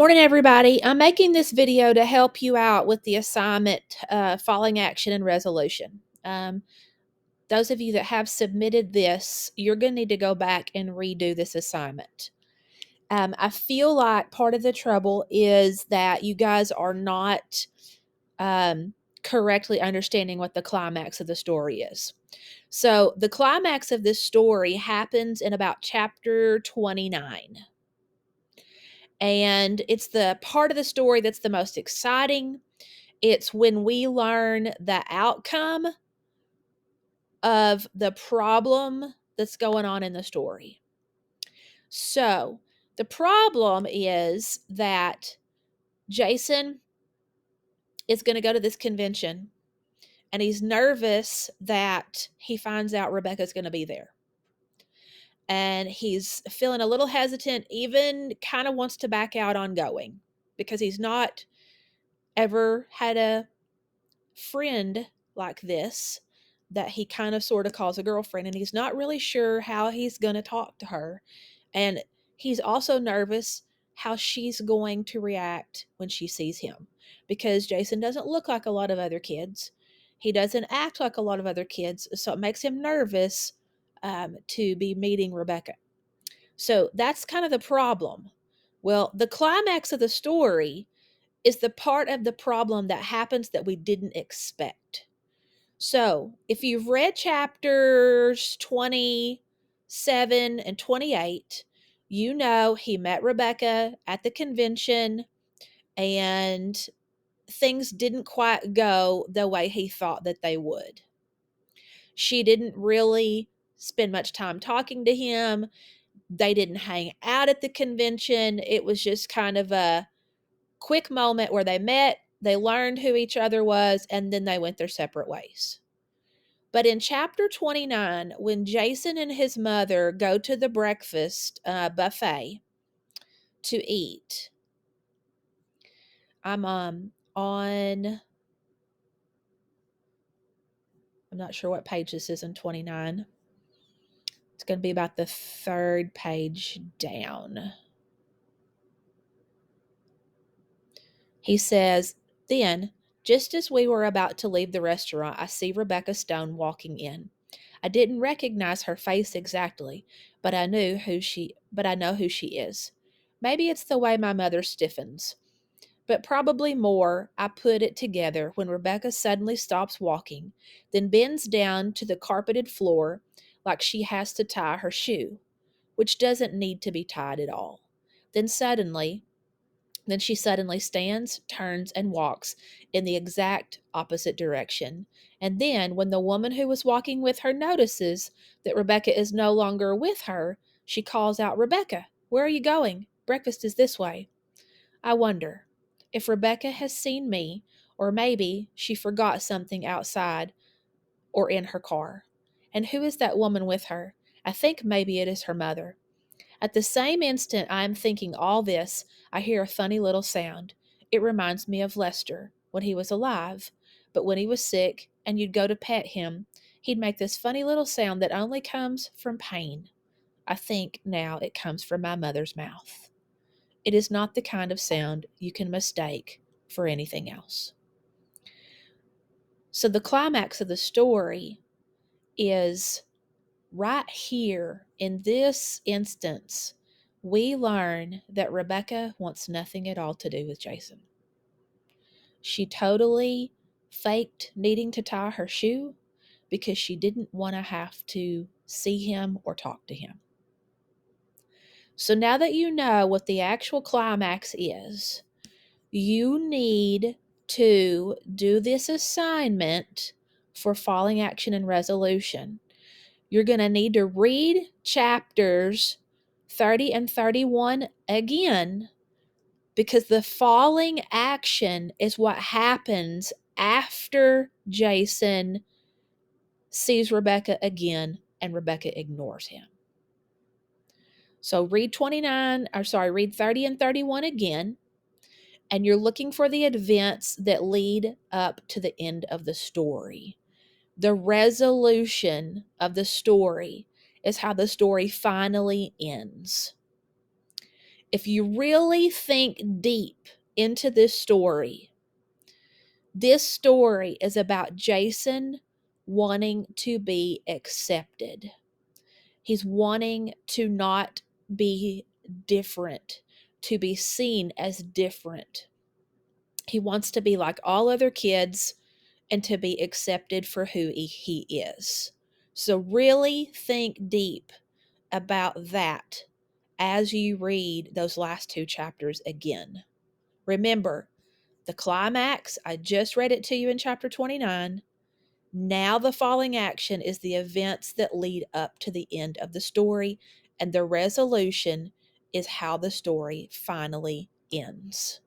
Morning, everybody. I'm making this video to help you out with the assignment, Following Action and Resolution. Those of you that have submitted this, you're going to need to go back and redo this assignment. I feel like part of the trouble is that you guys are not correctly understanding what the climax of the story is. So the climax of this story happens in about chapter 29. And it's the part of the story that's the most exciting. It's when we learn the outcome of the problem that's going on in the story. So, the problem is that Jason is going to go to this convention and he's nervous that he finds out Rebecca's going to be there. And he's feeling a little hesitant, even kind of wants to back out on going because he's not ever had a friend like this that he kind of sort of calls a girlfriend, and he's not really sure how he's going to talk to her. And he's also nervous how she's going to react when she sees him, because Jason doesn't look like a lot of other kids. He doesn't act like a lot of other kids, so it makes him nervous to be meeting Rebecca. So that's kind of the problem. Well, the climax of the story is the part of the problem that happens that we didn't expect. So, if you've read chapters 27 and 28, you know he met Rebecca at the convention and things didn't quite go the way he thought that they would. She didn't really spend much time talking to him. They didn't hang out at the convention. It was just kind of a quick moment where they met, they learned who each other was, and then they went their separate ways. But in chapter 29, when Jason and his mother go to the breakfast buffet to eat, I'm not sure what page this is in 29. It's going to be about the third page down. He says, "Then, just as we were about to leave the restaurant, I see Rebecca Stone walking in. I didn't recognize her face exactly, but I know who she is. Maybe it's the way my mother stiffens. But probably more, I put it together when Rebecca suddenly stops walking, then bends down to the carpeted floor like she has to tie her shoe, which doesn't need to be tied at all. Then suddenly, then she suddenly stands, turns, and walks in the exact opposite direction. And then, when the woman who was walking with her notices that Rebecca is no longer with her, she calls out, 'Rebecca, where are you going? Breakfast is this way.' I wonder if Rebecca has seen me, or maybe she forgot something outside or in her car. And who is that woman with her? I think maybe it is her mother. At the same instant I am thinking all this, I hear a funny little sound. It reminds me of Lester when he was alive, but when he was sick and you'd go to pet him, he'd make this funny little sound that only comes from pain. I think now it comes from my mother's mouth. It is not the kind of sound you can mistake for anything else." So the climax of the story is right here in this instance. We learn that Rebecca wants nothing at all to do with Jason. She totally faked needing to tie her shoe because she didn't want to have to see him or talk to him. So now that you know what the actual climax is, you need to do this assignment for Following Action and Resolution. You're going to need to read chapters 30 and 31 again, because the falling action is what happens after Jason sees Rebecca again and Rebecca ignores him. So read 30 and 31 again, and you're looking for the events that lead up to the end of the story. The resolution of the story is how the story finally ends. If you really think deep into this story is about Jason wanting to be accepted. He's wanting to not be different, to be seen as different. He wants to be like all other kids and to be accepted for who he is. So, really think deep about that as you read those last two chapters again. Remember, the climax, I just read it to you in chapter 29. Now, the falling action is the events that lead up to the end of the story, and the resolution is how the story finally ends.